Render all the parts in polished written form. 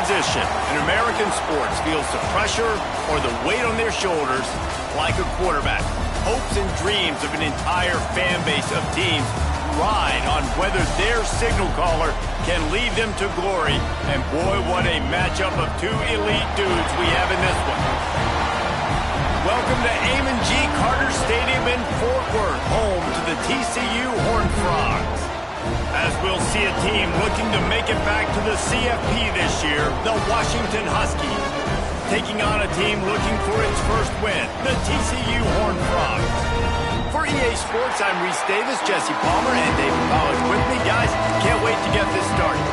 position in American sports feels the pressure or the weight on their shoulders like a quarterback. Hopes and dreams of an entire fan base of teams ride on whether their signal caller can lead them to glory. And boy, what a matchup of two elite dudes we have in this one. Welcome to Amon G. Carter Stadium in Fort Worth, home to the TCU Horned Frogs. As we'll see a team looking to make it back to the CFB this year, the Washington Huskies, taking on a team looking for its first win, the TCU Horned Frogs. For EA Sports, I'm Reese Davis, Jesse Palmer, and David Collins with me. Guys, can't wait to get this started.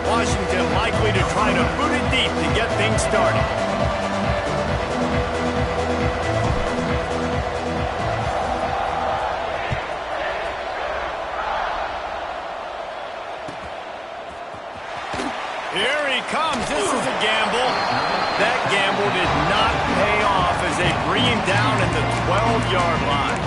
Washington likely to try to boot it deep to get things started. Here he comes. This is a gamble. That gamble did not pay off as they bring him down at the 12-yard line.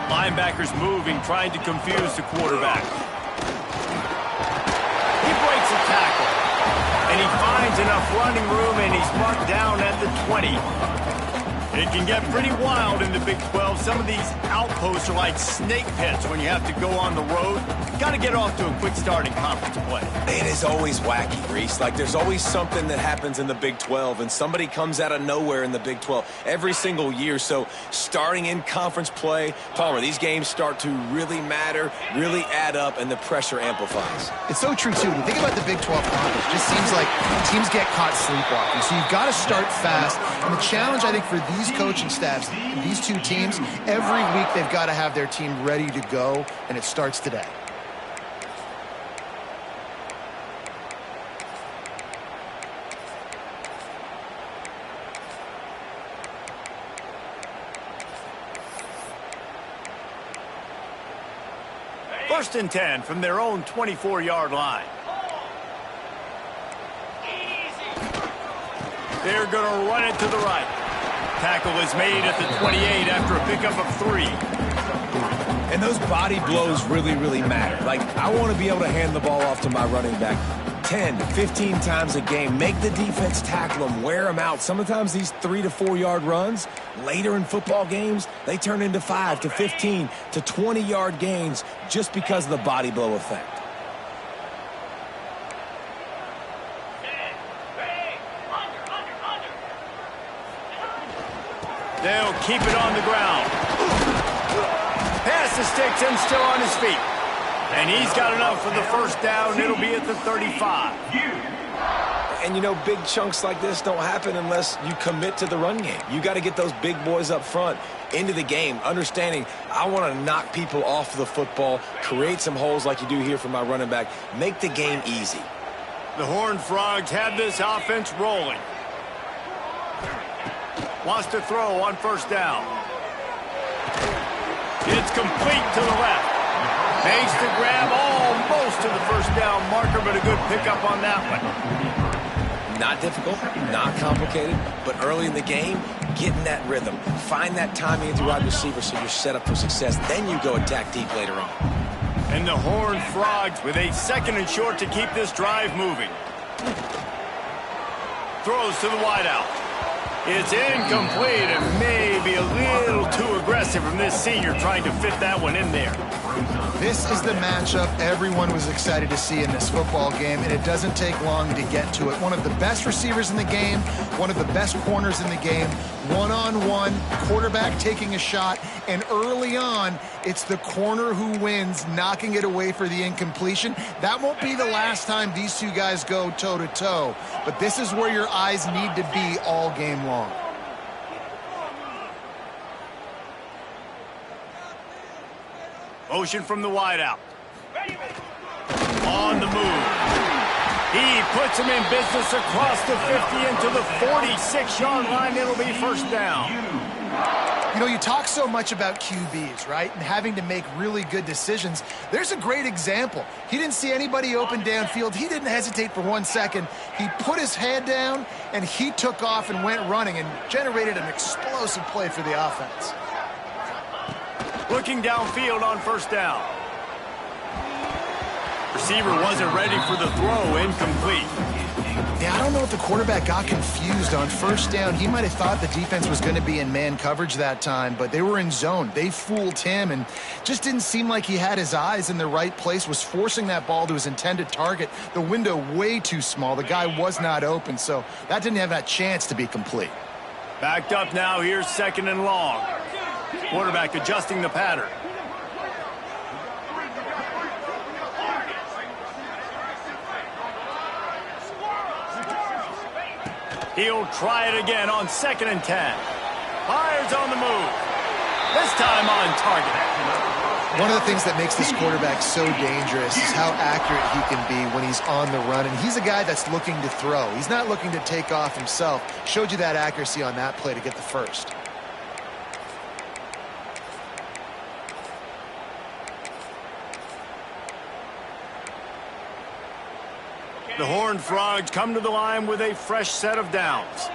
Linebackers moving, trying to confuse the quarterback. He breaks a tackle, and he finds enough running room, and he's marked down at the 20. It can get pretty wild in the Big 12. Some of these outposts are like snake pits when you have to go on the road. Got to get off to a quick start in conference play. It is always wacky, Reese. Like, there's always something that happens in the Big 12, and somebody comes out of nowhere in the Big 12 every single year. So, starting in conference play, Palmer, these games start to really matter, really add up, and the pressure amplifies. It's so true, too. When you think about the Big 12 conference, it just seems like teams get caught sleepwalking. So, you've got to start fast. And the challenge, I think, for these coaching staffs, these two teams, every week they've got to have their team ready to go, and it starts today. First and 10 from their own 24-yard line. They're going to run it to the right. Tackle is made at the 28 after a pickup of 3. And those body blows really, really matter. Like, I want to be able to hand the ball off to my running back 10, 15 times a game. Make the defense tackle them, wear them out. Sometimes these 3 to 4 yard runs, later in football games, they turn into 5 to 15 to 20 yard gains just because of the body blow effect. They'll keep it on the ground. Pass the sticks and still on his feet. And he's got enough for the first down. It'll be at the 35. And, you know, big chunks like this don't happen unless you commit to the run game. You got to get those big boys up front into the game, understanding I want to knock people off the football, create some holes like you do here for my running back, make the game easy. The Horned Frogs have this offense rolling. Wants to throw on first down. It's complete to the left. Makes the grab almost to the first down marker, but a good pickup on that one. Not difficult, not complicated, but early in the game, getting that rhythm. Find that timing at the wide receiver so you're set up for success. Then you go attack deep later on. And the Horned Frogs with a second and short to keep this drive moving. Throws to the wideout. It's incomplete and maybe a little too aggressive from this senior trying to fit that one in there. This is the matchup everyone was excited to see in this football game, and it doesn't take long to get to it. One of the best receivers in the game, one of the best corners in the game, one-on-one, quarterback taking a shot, and early on, it's the corner who wins, knocking it away for the incompletion. That won't be the last time these two guys go toe-to-toe, but this is where your eyes need to be all game long. Motion from the wideout. On the move. He puts him in business across the 50 into the 46-yard line. It'll be first down. You know, you talk so much about QBs, right, and having to make really good decisions. There's a great example. He didn't see anybody open downfield. He didn't hesitate for 1 second. He put his head down, and he took off and went running and generated an explosive play for the offense. Looking downfield on first down. Receiver wasn't ready for the throw, incomplete. Yeah, I don't know if the quarterback got confused on first down. He might have thought the defense was going to be in man coverage that time, but they were in zone. They fooled him and just didn't seem like he had his eyes in the right place, was forcing that ball to his intended target. The window way too small. The guy was not open, so that didn't have that chance to be complete. Backed up now. Here's second and long. Quarterback adjusting the pattern. He'll try it again on 2nd and 10. Fires on the move. This time on target. One of the things that makes this quarterback so dangerous is how accurate he can be when he's on the run. And he's a guy that's looking to throw. He's not looking to take off himself. Showed you that accuracy on that play to get the first. The Horned Frogs come to the line with a fresh set of downs.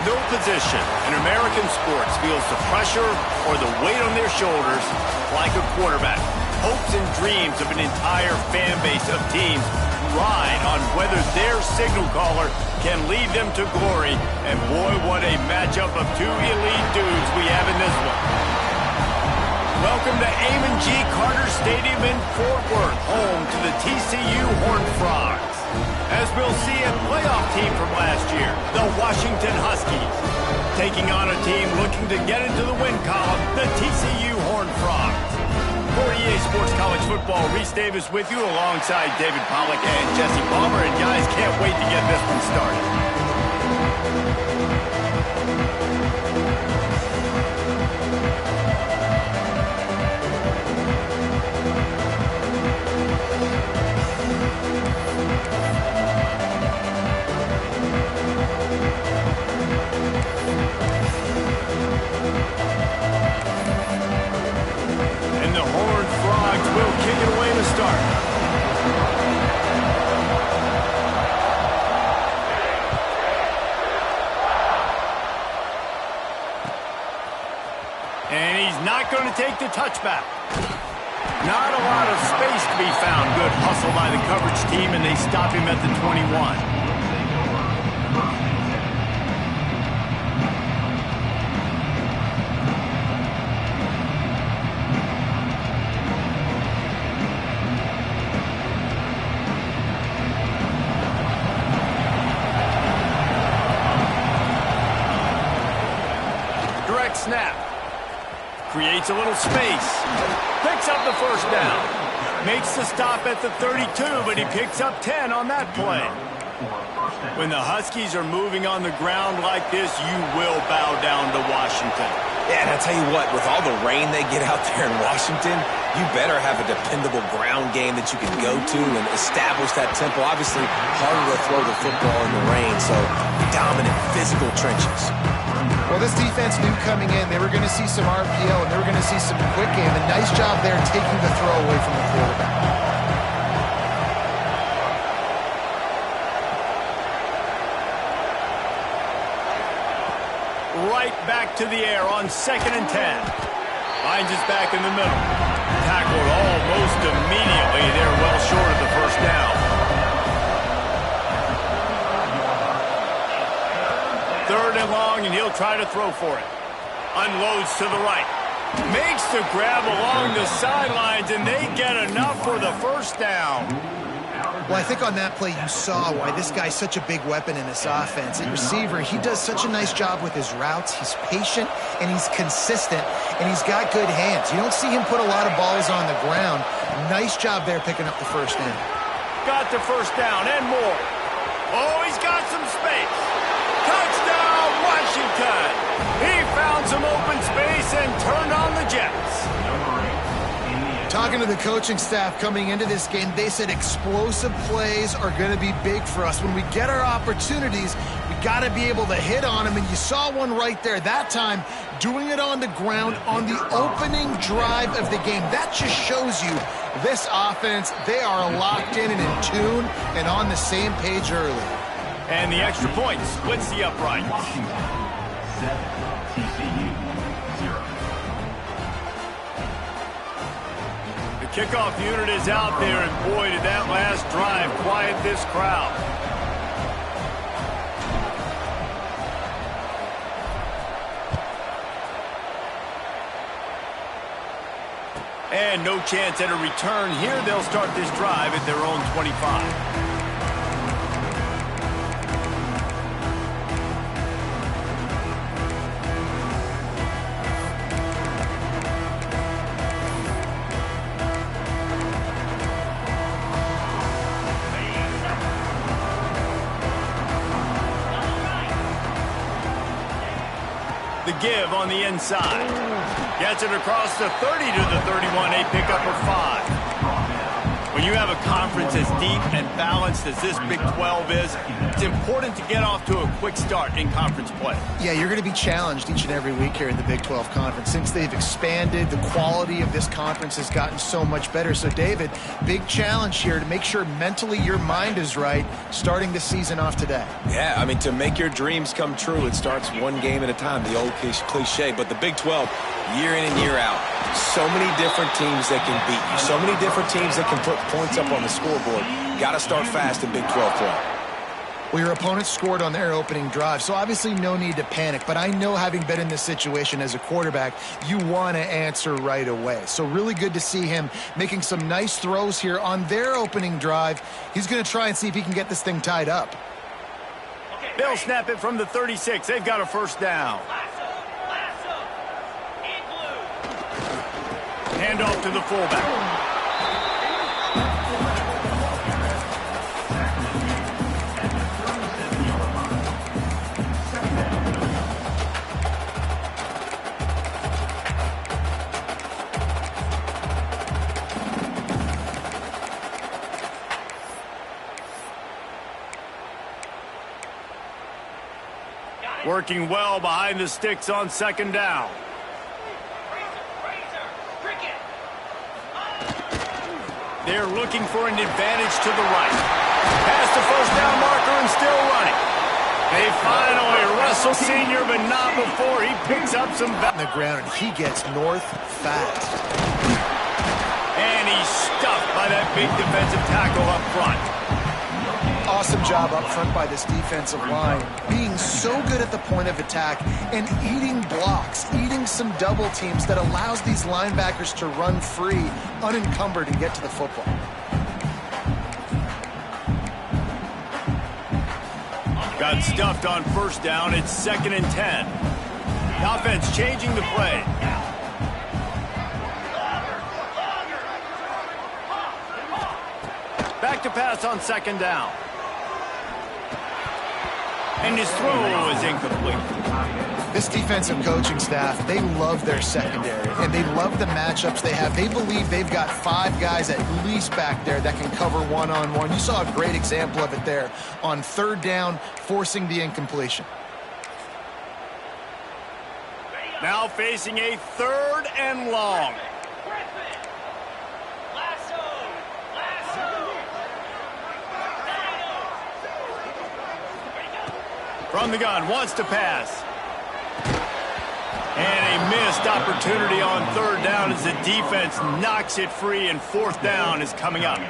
No position in American sports feels the pressure or the weight on their shoulders like a quarterback. hopes and dreams of an entire fan base of teams ride on whether their signal caller can lead them to glory. And boy, what a matchup of two elite dudes we have in this one. Welcome to Amon G. Carter Stadium in Fort Worth, home to the TCU Horned Frogs. As we'll see a playoff team from last year, the Washington Huskies, taking on a team looking to get into the win column, the TCU Horned Frogs. For EA Sports College Football, Reese Davis with you alongside David Pollack and Jesse Palmer. And guys, can't wait to get this one started. Kick it away to start. And he's not going to take the touchback. Not a lot of space to be found. Good hustle by the coverage team, and they stop him at the 21. Snap. Creates a little space. Picks up the first down. Makes the stop at the 32, but he picks up 10 on that play. When the Huskies are moving on the ground like this, you will bow down to Washington. Yeah, and I tell you what, with all the rain they get out there in Washington, you better have a dependable ground game that you can go to and establish that tempo. Obviously, harder to throw the football in the rain, so dominant physical trenches. Well, this defense knew coming in they were going to see some RPO and they were going to see some quick game. A nice job there taking the throw away from the quarterback. Right back to the air on 2nd and 10. Finds his back in the middle. Tackled almost immediately. They're well short of the first down. 3rd and long, and he'll try to throw for it. Unloads to the right. Makes the grab along the sidelines, and they get enough for the first down. Well, I think on that play you saw why this guy's such a big weapon in this offense. At receiver, he does such a nice job with his routes. He's patient, and he's consistent, and he's got good hands. You don't see him put a lot of balls on the ground. Nice job there picking up the first down. Got the first down and more. Oh, he's got some space. Touchdown, Washington! He found some open space and turned on the Jets. Talking to the coaching staff coming into this game, they said explosive plays are going to be big for us. When we get our opportunities, we got to be able to hit on them, and you saw one right there. That time, doing it on the ground on the opening drive of the game. That just shows you this offense, they are locked in and in tune and on the same page early. And the extra point splits the uprights. Washington, 7, TCU, 0. The kickoff unit is out there, and boy, did that last drive quiet this crowd. And no chance at a return here. They'll start this drive at their own 25. The give on the inside. Gets it across the 30 to the 31, a pickup of 5. When you have a conference as deep and balanced as this Big 12 is, it's important to get off to a quick start in conference play. Yeah, you're going to be challenged each and every week here in the Big 12 Conference. Since they've expanded, the quality of this conference has gotten so much better. So, David, big challenge here to make sure mentally your mind is right starting the season off today. Yeah, I mean, to make your dreams come true, it starts one game at a time, the old cliche. But the Big 12, year in and year out, so many different teams that can beat you, so many different teams that can put points up on the scoreboard. Got to start fast in Big 12 play. Well, your opponent scored on their opening drive, so obviously no need to panic. But I know, having been in this situation as a quarterback, you want to answer right away. So really good to see him making some nice throws here on their opening drive. He's going to try and see if he can get this thing tied up. They'll snap it from the 36. They've got a first down. Hand off to the fullback. Working well behind the sticks on second down. They're looking for an advantage to the right. Past the first down marker and still running. They finally wrestle senior, but not before he picks up some On the ground, and he gets north fast. And he's stuffed by that big defensive tackle up front. Awesome job up front by this defensive line, being so good at the point of attack and eating blocks, eating some double teams that allows these linebackers to run free, unencumbered, and get to the football. Got stuffed on first down. It's 2nd and 10. The offense changing the play. Back to pass on second down. And his throw is incomplete. This defensive coaching staff, they love their secondary, and they love the matchups they have. They believe they've got 5 guys at least back there that can cover one-on-one. You saw a great example of it there on third down, forcing the incompletion. Now facing a 3rd and long. From the gun, wants to pass. And a missed opportunity on third down as the defense knocks it free, and 4th down is coming up.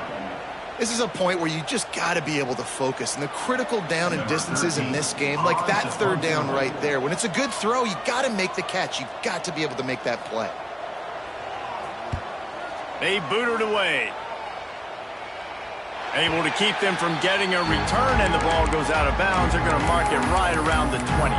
This is a point where you just got to be able to focus. And the critical down and distances in this game, like that third down right there, when it's a good throw, you got to make the catch. You've got to be able to make that play. They boot it away. Able to keep them from getting a return, and the ball goes out of bounds. They're going to mark it right around the 20.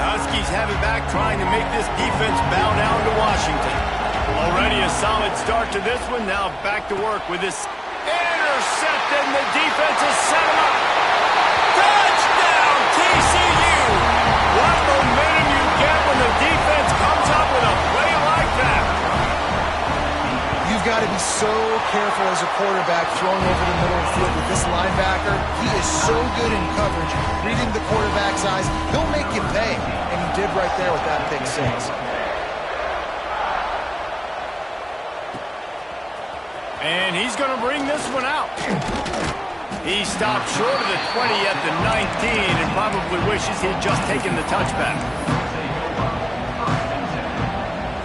Huskies have it back, trying to make this defense bow down to Washington. Already a solid start to this one. Now back to work with this intercepted, and the defense has set him up. Touchdown, TCU! What momentum you get when the defense comes up with a play like that. You've got to be so careful as a quarterback throwing over the middle of the field with this linebacker. He is so good in coverage, reading the quarterback's eyes. He'll make you pay, and he did right there with that pick 6. And he's going to bring this one out. He stopped short of the 20 at the 19 and probably wishes he'd just taken the touchback.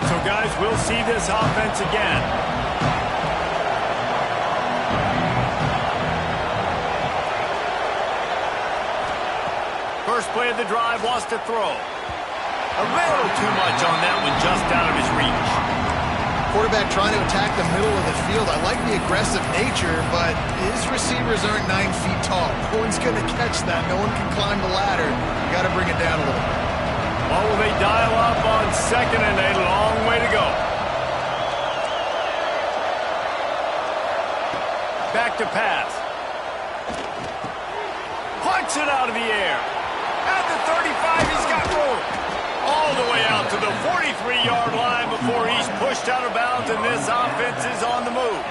So, guys, we'll see this offense again. First play of the drive, wants to throw. A little too much on that one, just out of his reach. Quarterback trying to attack the middle of the field. I like the aggressive nature, but his receivers aren't 9 feet tall. No one's going to catch that. No one can climb the ladder. You got to bring it down a little bit. Well, will they dial up on 2nd and a long way to go? Back to pass. Punts it out of the air. At the 35, he's got room. All the way out offense is on the move.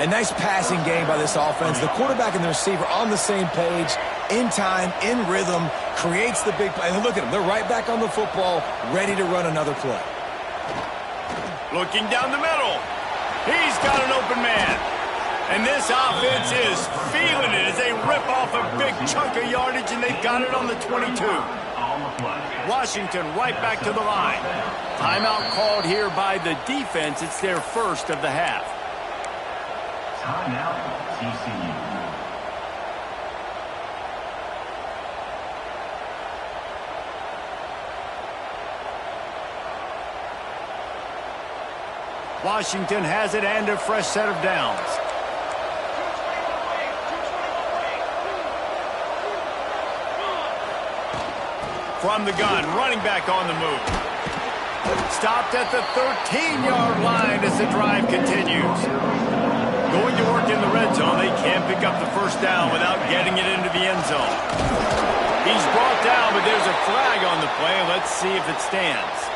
A nice passing game by this offense. The quarterback and the receiver on the same page, in time, in rhythm, creates the big play. And look at them. They're right back on the football, ready to run another play. Looking down the middle. He's got an open man. And this offense is feeling it as they rip off a big chunk of yardage, and they've got it on the 22. Washington right back to the line. Timeout called here by the defense. It's their first of the half. Timeout, TCU. Washington has it and a fresh set of downs. From the gun, running back on the move. Stopped at the 13-yard line as the drive continues. Going to work in the red zone. They can't pick up the first down without getting it into the end zone. He's brought down, but there's a flag on the play. Let's see if it stands.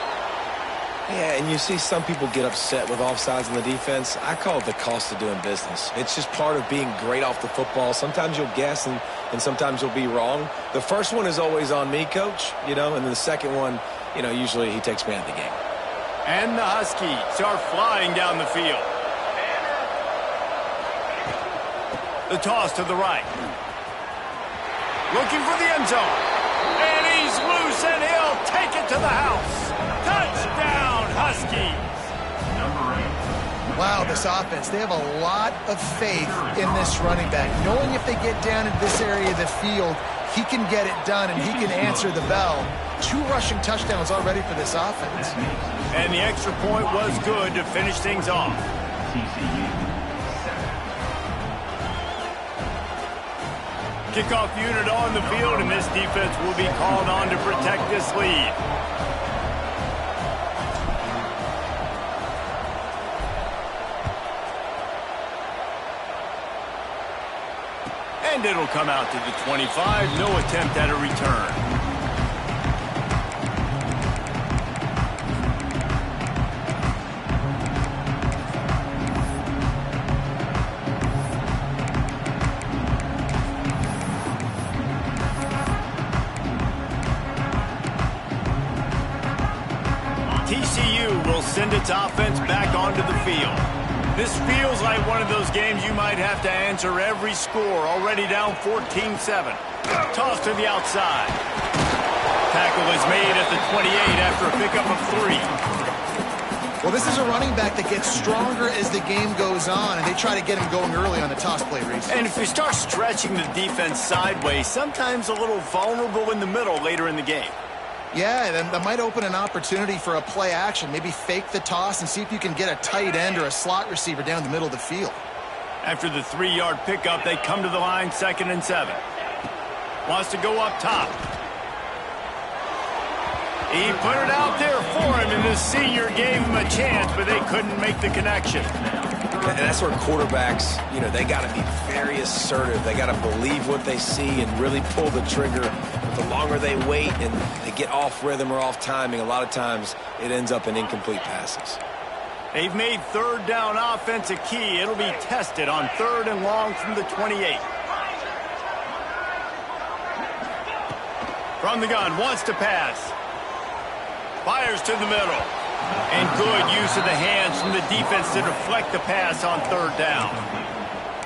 Yeah, and you see some people get upset with offsides in the defense. I call it the cost of doing business. It's just part of being great off the football. Sometimes you'll guess and sometimes you'll be wrong. The first one is always on me, Coach, and then the second one, usually he takes me out of the game. And the Huskies are flying down the field. The toss to the right. Looking for the end zone. And he's loose, and he'll take it to the house. Touchdown, Huskies. Wow, this offense, they have a lot of faith in this running back. Knowing if they get down in this area of the field, he can get it done and he can answer the bell. 2 rushing touchdowns already for this offense. And the extra point was good to finish things off. TCU. Kickoff unit on the field, and this defense will be called on to protect this lead. And it'll come out to the 25. No attempt at a return. TCU will send its offense back onto the field. This feels like one of those games you might have to answer every score. Already down 14-7. Toss to the outside. Tackle is made at the 28 after a pickup of 3. Well, this is a running back that gets stronger as the game goes on, and they try to get him going early on the toss play, Reese. And if you start stretching the defense sideways, sometimes a little vulnerable in the middle later in the game. Yeah, that might open an opportunity for a play action. Maybe fake the toss and see if you can get a tight end or a slot receiver down the middle of the field. After the 3-yard pickup, they come to the line 2nd and 7. Wants to go up top. He put it out there for him, and the senior gave him a chance, but they couldn't make the connection. And that's where quarterbacks, they got to be very assertive. They got to believe what they see and really pull the trigger. But the longer they wait and they get off rhythm or off timing, a lot of times it ends up in incomplete passes. They've made 3rd down offense a key. It'll be tested on 3rd and long from the 28. From the gun, wants to pass. Fires to the middle. And good use of the hands from the defense to deflect the pass on 3rd down.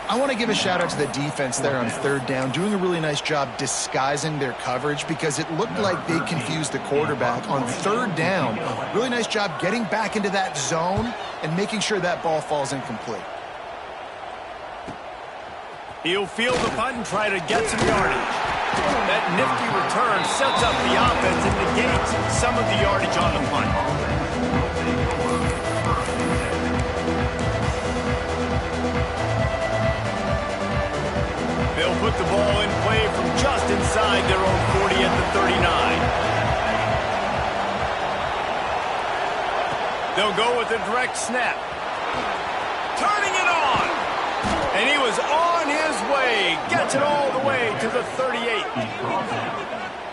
I want to give a shout-out to the defense there on 3rd down, doing a really nice job disguising their coverage because it looked like they confused the quarterback on 3rd down. Really nice job getting back into that zone and making sure that ball falls incomplete. He'll field the punt and try to get some yardage. That nifty return sets up the offense and negates some of the yardage on the punt. They'll put the ball in play from just inside their own 40 at the 39. They'll go with a direct snap. Turning it on. And he was on his way. Gets it all the way to the 38.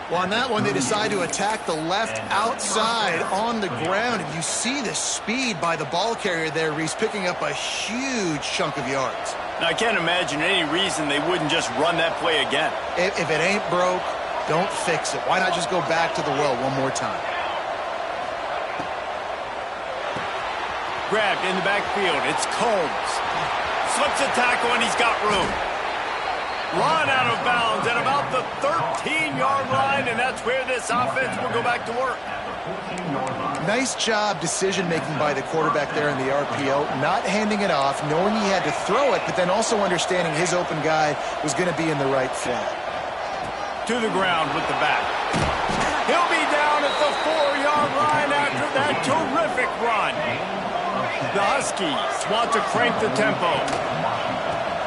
Well, on that one, they decide to attack the left outside on the ground, and you see the speed by the ball carrier there, Reese, picking up a huge chunk of yards. Now, I can't imagine any reason they wouldn't just run that play again. If it ain't broke, don't fix it. Why not just go back to the well one more time? Grabbed in the backfield. It's Combs. Slips a tackle, and he's got room. Run out of bounds at about the 13-yard line, and that's where this offense will go back to work. Nice job decision-making by the quarterback there in the RPO, not handing it off, knowing he had to throw it, but then also understanding his open guy was going to be in the right flat. To the ground with the back. He'll be down at the 4-yard line after that terrific run. The Huskies want to crank the tempo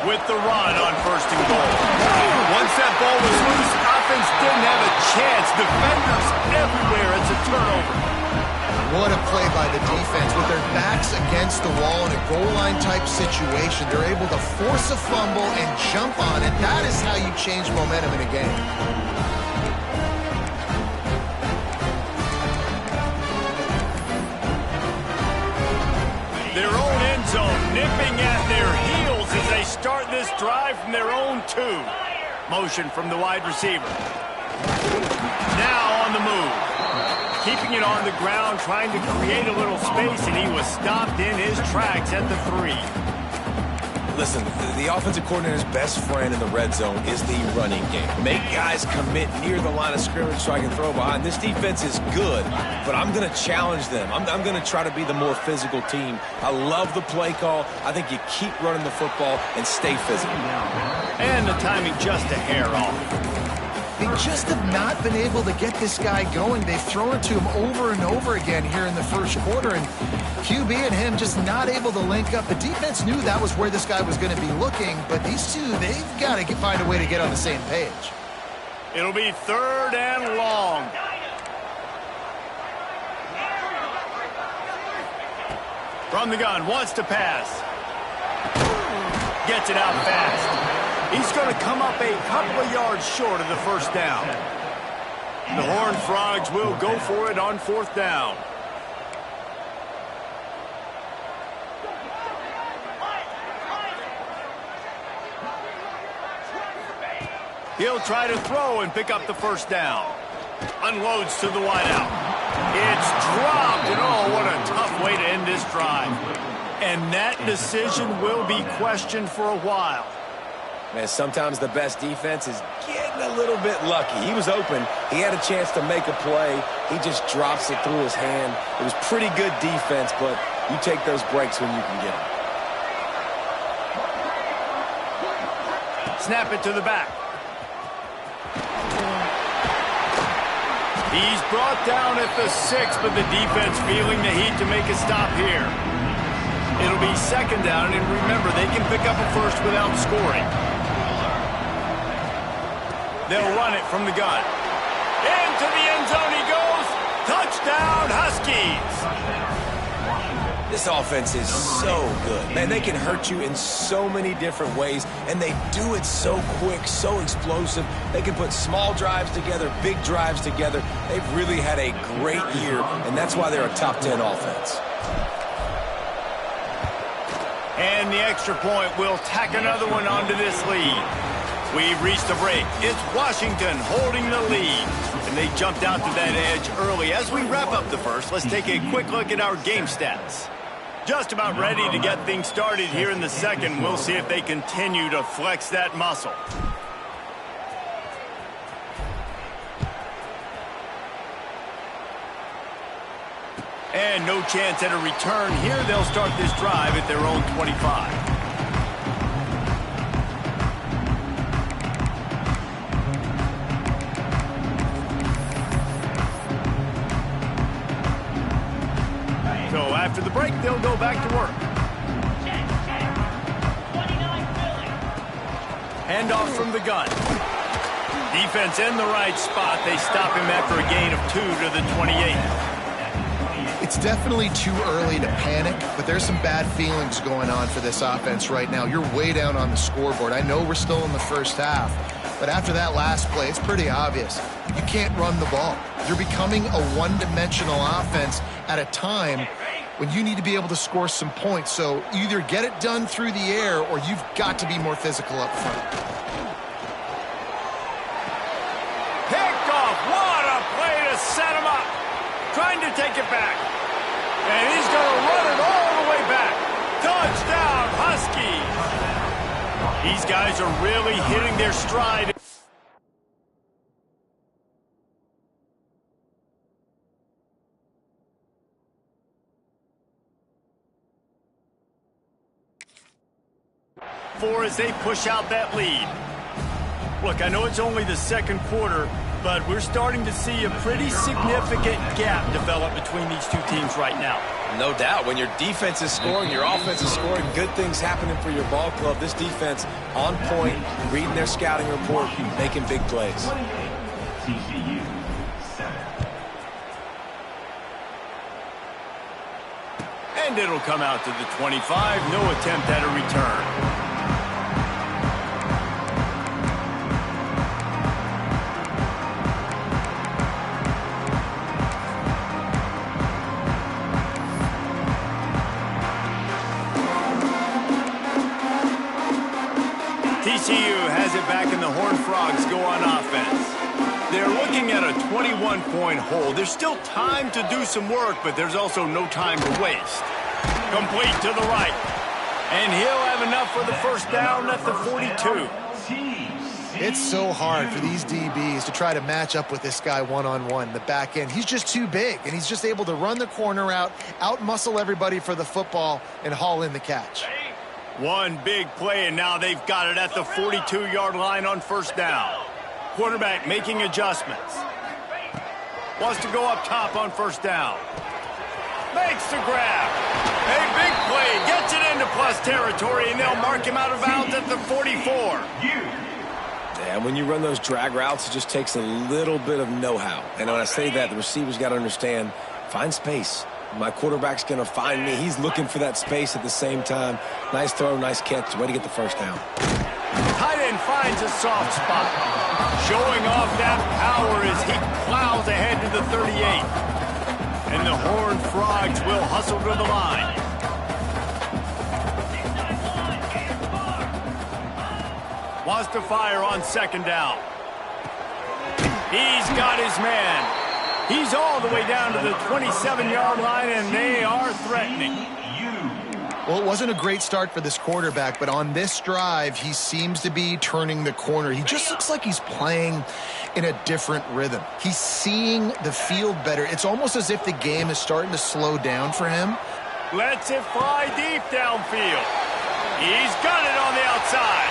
with the run on 1st and goal. Once that ball was loose, offense didn't have a chance. Defenders everywhere. It's a turnover. What a play by the defense. With their backs against the wall in a goal line type situation, they're able to force a fumble and jump on it. That is how you change momentum in a game. Their own end zone nipping at their heels as they start this drive from their own 2. Motion from the wide receiver. Now on the move. Keeping it on the ground, trying to create a little space, and he was stopped in his tracks at the 3. Listen, the offensive coordinator's best friend in the red zone is the running game. Make guys commit near the line of scrimmage so I can throw behind. This defense is good, but I'm going to challenge them. I'm going to try to be the more physical team. I love the play call. I think you keep running the football and stay physical. And the timing just a hair off. They just have not been able to get this guy going. They've thrown it to him over and over again here in the first quarter, and QB and him just not able to link up. The defense knew that was where this guy was going to be looking, but these two, they've got to find a way to get on the same page. It'll be 3rd and long. From the gun, wants to pass. Gets it out fast. He's going to come up a couple of yards short of the 1st down. The Horned Frogs will go for it on 4th down. He'll try to throw and pick up the 1st down. Unloads to the wideout. It's dropped, and oh, what a tough way to end this drive. And that decision will be questioned for a while. Man, sometimes the best defense is getting a little bit lucky. He was open. He had a chance to make a play. He just drops it through his hand. It was pretty good defense, but you take those breaks when you can get them. Snap it to the back. He's brought down at the 6, but the defense feeling the heat to make a stop here. It'll be 2nd down, and remember, they can pick up a 1st without scoring. They'll run it from the gun. Into the end zone he goes. Touchdown, Huskies. This offense is so good. Man, they can hurt you in so many different ways, and they do it so quick, so explosive. They can put small drives together, big drives together. They've really had a great year, and that's why they're a top 10 offense. And the extra point will tack another one onto this lead. We've reached the break. It's Washington holding the lead. And they jumped out to that edge early. As we wrap up the 1st, let's take a quick look at our game stats. Just about ready to get things started here in the 2nd. We'll see if they continue to flex that muscle. And no chance at a return here. They'll start this drive at their own 25. So after the break, they'll go back to work. Handoff from the gun. Defense in the right spot. They stop him after a gain of 2 to the 28. It's definitely too early to panic, but there's some bad feelings going on for this offense right now. You're way down on the scoreboard. I know we're still in the first half, but after that last play, it's pretty obvious. you can't run the ball. You're becoming a one-dimensional offense at a time when you need to be able to score some points. So either get it done through the air or you've got to be more physical up front. Picked off. What a play to set him up. Trying to take it back. And he's going to run it all the way back. Touchdown, Huskies. These guys are really hitting their stride. As they push out that lead. Look, I know it's only the second quarter, but we're starting to see a pretty significant gap develop between these two teams right now. No doubt. When your defense is scoring, your offense is scoring, good things happening for your ball club. This defense on point, reading their scouting report, making big plays. TCU 7. And it'll come out to the 25. No attempt at a return. TCU has it back and the Horned Frogs go on offense. They're looking at a 21-point hole. There's still time to do some work, but there's also no time to waste. Complete to the right. And he'll have enough for the first down at the 42. It's so hard for these DBs to try to match up with this guy one-on-one, the back end. He's just too big, and he's just able to run the corner out-muscle everybody for the football, and haul in the catch. One big play, and now they've got it at the 42-yard line on first down. Quarterback making adjustments. Wants to go up top on first down. Makes the grab. A big play. Gets it into plus territory, and they'll mark him out of bounds at the 44. And when you run those drag routes, it just takes a little bit of know-how. And when I say that, the receiver's got to understand, find space. My quarterback's going to find me. He's looking for that space at the same time. Nice throw, nice catch. Way to get the first down. Tight end finds a soft spot. Showing off that power as he plows ahead to the 38. And the Horned Frogs will hustle to the line. Wants to fire on second down. He's got his man. He's all the way down to the 27-yard line, and they are threatening. Well, it wasn't a great start for this quarterback, but on this drive, he seems to be turning the corner. He just looks like he's playing in a different rhythm. He's seeing the field better. It's almost as if the game is starting to slow down for him. Lets it fly deep downfield. He's got it on the outside.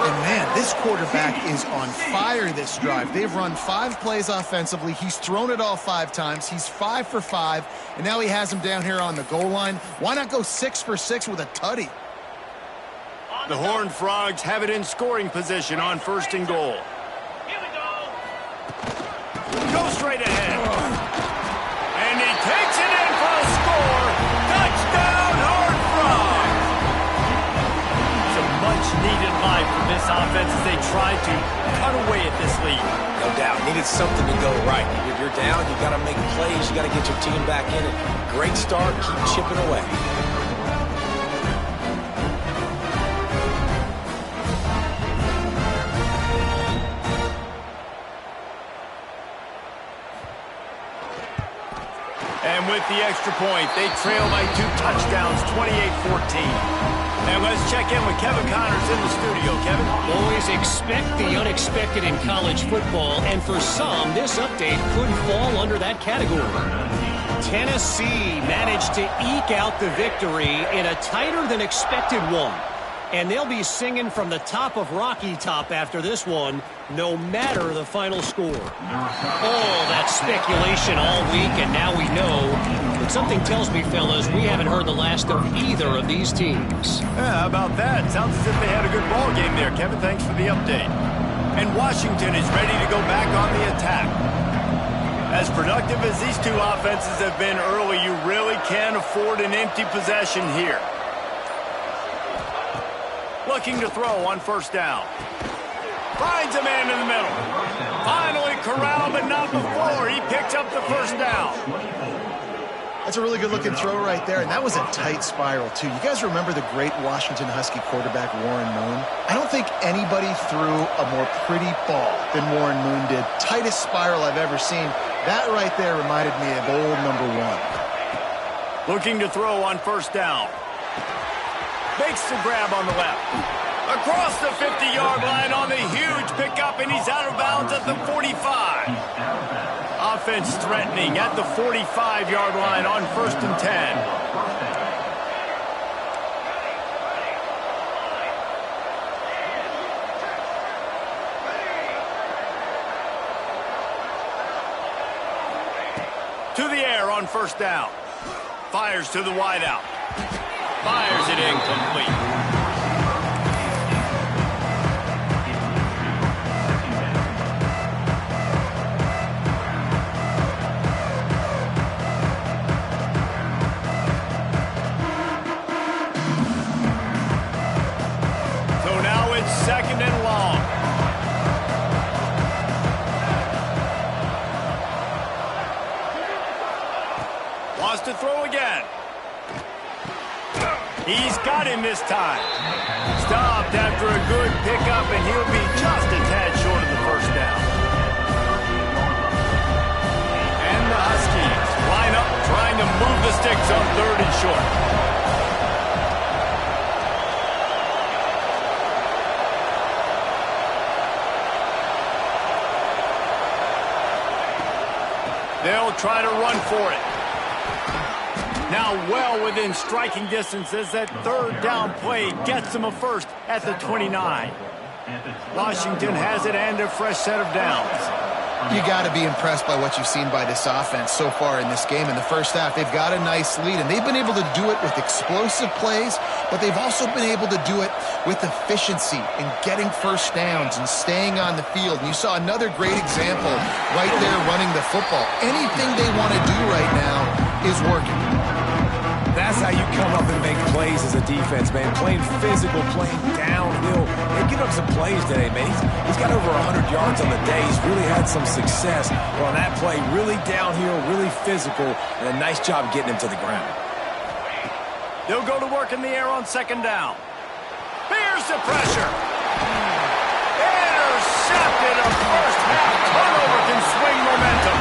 And, man, this quarterback is on fire this drive. They've run 5 plays offensively. He's thrown it all 5 times. He's 5 for 5, and now he has him down here on the goal line. Why not go 6 for 6 with a tutty? The Horned Frogs have it in scoring position on first and goal. Here we go. Go straight ahead. And he takes it in for a score. Touchdown, Horned Frogs. Much-needed life for this offense as they try to cut away at this lead. No doubt. Needed something to go right. If you're down, you got to make plays. You got to get your team back in it. Great start. Keep chipping away. And with the extra point, they trail by 2 touchdowns, 28-14. And let's check in with Kevin Connors in the studio. Kevin? Always expect the unexpected in college football, and for some, this update could fall under that category. Tennessee managed to eke out the victory in a tighter-than-expected one. And they'll be singing from the top of Rocky Top after this one, no matter the final score. All that speculation all week, and now we know. But something tells me, fellas, we haven't heard the last of either of these teams. Yeah, how about that? Sounds as if they had a good ball game there, Kevin. Thanks for the update. And Washington is ready to go back on the attack. As productive as these two offenses have been early, you really can't afford an empty possession here. Looking to throw on first down. Finds a man in the middle. Finally corralled, but not before. He picks up the first down. That's a really good-looking throw right there, and that was a tight spiral, too. You guys remember the great Washington Husky quarterback Warren Moon? I don't think anybody threw a more pretty ball than Warren Moon did. Tightest spiral I've ever seen. That right there reminded me of old number 1. Looking to throw on first down. Makes the grab on the left. Across the 50-yard line on the huge pickup, and he's out of bounds at the 45. Offense threatening at the 45-yard line on 1st and 10. To the air on first down. Fires to the wideout. Fires it incomplete. Second and long. Wants to throw again. He's got him this time. Stopped after a good pickup, and he'll be just a tad short of the first down. And the Huskies line up trying to move the sticks on 3rd and short. They'll try to run for it. Now well within striking distance as that 3rd down play gets them a first at the 29. Washington has it and a fresh set of downs. You got to be impressed by what you've seen by this offense so far in this game. In the first half, they've got a nice lead, and they've been able to do it with explosive plays, but they've also been able to do it with efficiency and getting first downs and staying on the field. And you saw another great example right there running the football. Anything they want to do right now is working. That's how you come up and make plays as a defense, man. Playing physical, playing downhill. They give up some plays today, man. He's got over 100 yards on the day. He's really had some success on that play. Really downhill, really physical, and a nice job getting him to the ground. They'll go to work in the air on 2nd down. Here's the pressure. Intercepted. A first half turnover can swing momentum.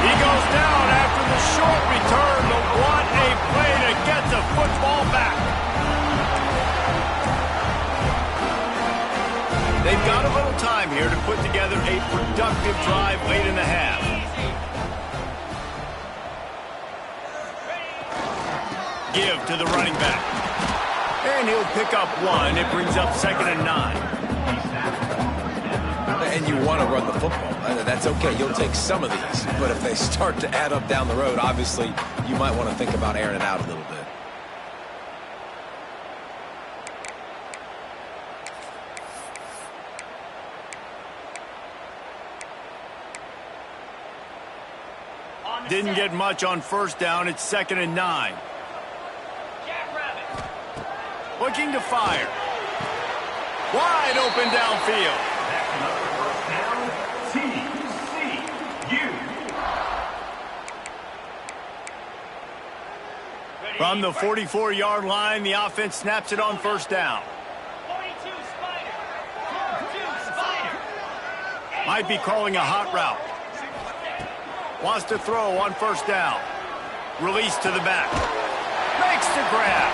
He goes down after the short return, but what a play to get the football back. They've got a little time here to put together a productive drive late in the half. Give to the running back. And he'll pick up 1. It brings up 2nd and 9. And you want to run the football. That's okay. You'll take some of these. But if they start to add up down the road, obviously, you might want to think about airing it out a little bit. Didn't get much on first down. It's 2nd and 9. Looking to fire. Wide open downfield. TCU. From the 44-yard line, the offense snaps it on first down. 42 Spider. 42 Spider. Might be calling a hot route. Wants to throw on first down. Release to the back. Makes the grab.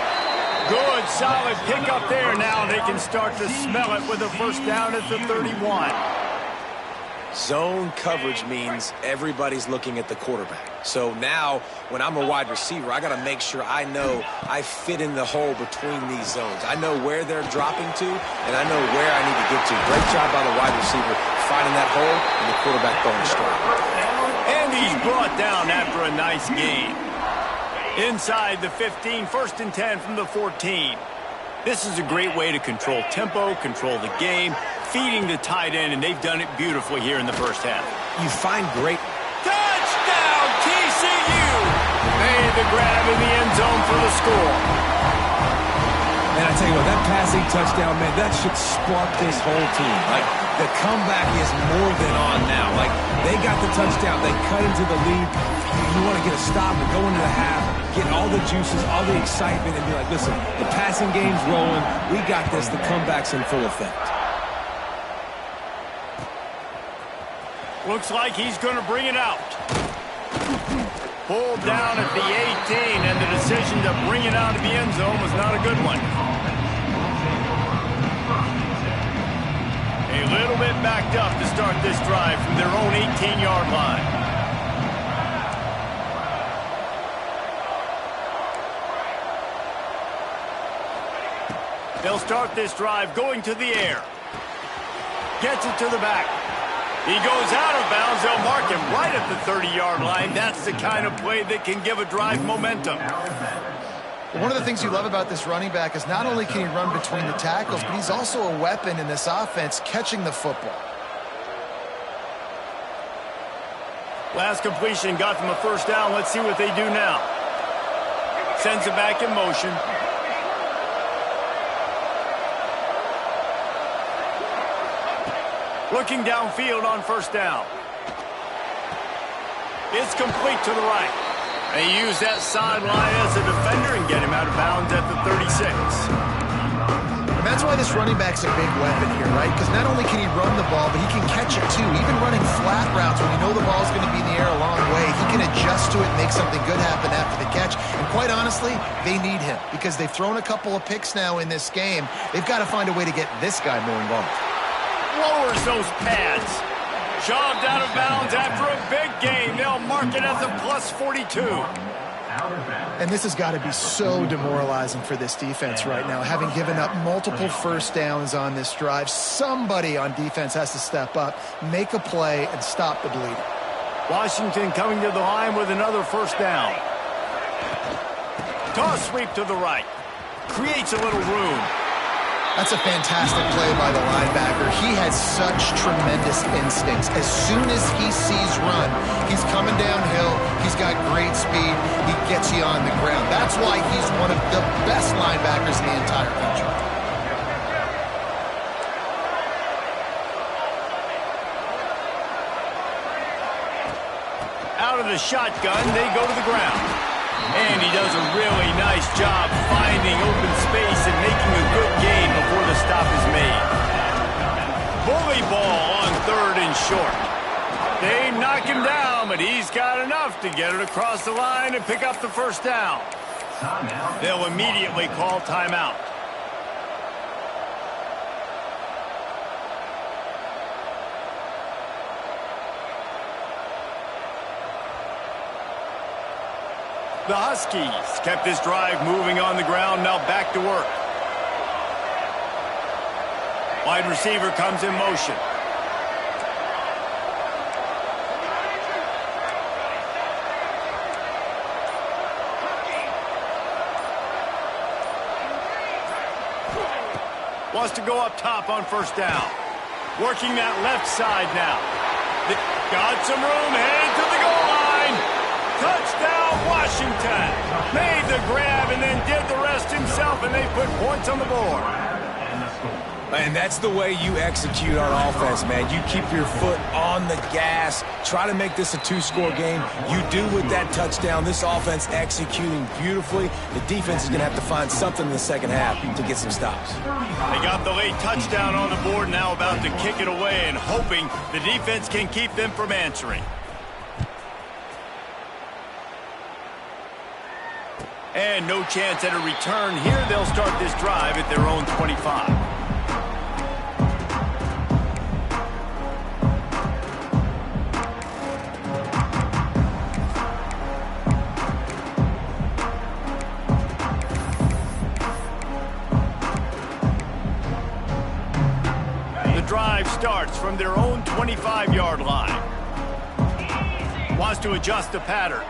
Good, solid pickup there. Now they can start to smell it with a first down at the 31. Zone coverage means everybody's looking at the quarterback. So now, when I'm a wide receiver, I got to make sure I know I fit in the hole between these zones. I know where they're dropping to, and I know where I need to get to. Great job by the wide receiver finding that hole, and the quarterback throwing straight. And he's brought down after a nice gain. Inside the 15, 1st and 10 from the 14. This is a great way to control tempo, control the game, feeding the tight end, and they've done it beautifully here in the first half. You find great... Touchdown, TCU! Made the grab in the end zone for the score. And I tell you what, that passing touchdown, man, that should spark this whole team. Like, the comeback is more than on now. Like, they got the touchdown. They cut into the lead. You want to get a stop and go into the half, get all the juices, all the excitement, and be like, listen, the passing game's rolling. We got this. The comeback's in full effect. Looks like he's going to bring it out. Pulled down at the 18, and the decision to bring it out of the end zone was not a good one. A little bit backed up to start this drive from their own 18-yard line. They'll start this drive going to the air. Gets it to the back. He goes out of bounds. They'll mark him right at the 30-yard line. That's the kind of play that can give a drive momentum. One of the things you love about this running back is not only can he run between the tackles, but he's also a weapon in this offense catching the football. Last completion got them a first down. Let's see what they do now. Sends it back in motion. Looking downfield on first down. It's complete to the right. They use that sideline as a defender and get him out of bounds at the 36. And that's why this running back's a big weapon here, right? Because not only can he run the ball, but he can catch it too. Even running flat routes when you know the ball's going to be in the air a long way, he can adjust to it and make something good happen after the catch. And quite honestly, they need him because they've thrown a couple of picks now in this game. They've got to find a way to get this guy more involved. Lowers those pads. Shoved out of bounds after a big gain. They'll mark it as a plus 42. And this has got to be so demoralizing for this defense right now, having given up multiple first downs on this drive. Somebody on defense has to step up, make a play, and stop the bleeding. Washington coming to the line with another first down. Toss sweep to the right. Creates a little room. That's a fantastic play by the linebacker. He has such tremendous instincts. As soon as he sees run, he's coming downhill. He's got great speed. He gets you on the ground. That's why he's one of the best linebackers in the entire country. Out of the shotgun, they go to the ground. And he does a really nice job finding open space and making a good gain before the stop is made. Bully ball on third and short. They knock him down, but he's got enough to get it across the line and pick up the first down. They'll immediately call timeout. The Huskies kept this drive moving on the ground, now back to work. Wide receiver comes in motion. Wants to go up top on first down. Working that left side now. They got some room, headed to the goal line. Touchdown, Washington. Made the grab and then did the rest himself, and they put points on the board. And that's the way you execute on offense, man. You keep your foot on the gas. Try to make this a two-score game. You do with that touchdown. This offense executing beautifully. The defense is going to have to find something in the second half to get some stops. They got the late touchdown on the board, now about to kick it away and hoping the defense can keep them from answering. And no chance at a return here. They'll start this drive at their own 25. The drive starts from their own 25-yard line. Wants to adjust the pattern.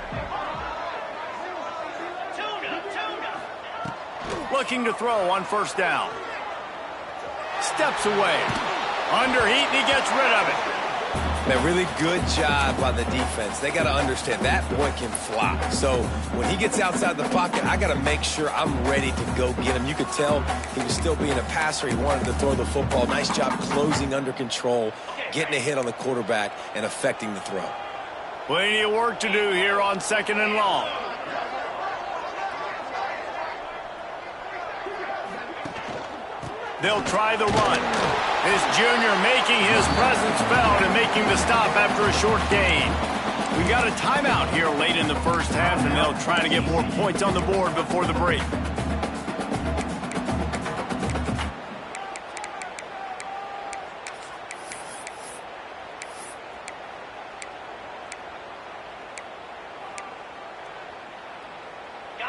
Looking to throw on first down. Steps away. Under heat, and he gets rid of it. Man, really good job by the defense. They got to understand that boy can fly. So when he gets outside the pocket, I got to make sure I'm ready to go get him. You could tell he was still being a passer. He wanted to throw the football. Nice job closing under control, getting a hit on the quarterback, and affecting the throw. Plenty of work to do here on 2nd and long. They'll try the run. This junior making his presence felt and making the stop after a short gain. We got a timeout here late in the first half, and they'll try to get more points on the board before the break.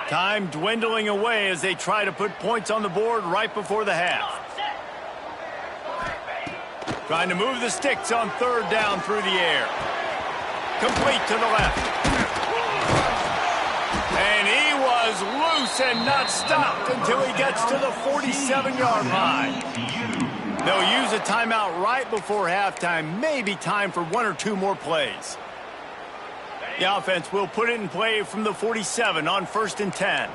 Time dwindling away as they try to put points on the board right before the half. Trying to move the sticks on 3rd down through the air. Complete to the left. And he was loose and not stopped until he gets to the 47-yard line. They'll use a timeout right before halftime. Maybe time for 1 or 2 more plays. The offense will put it in play from the 47 on 1st and 10.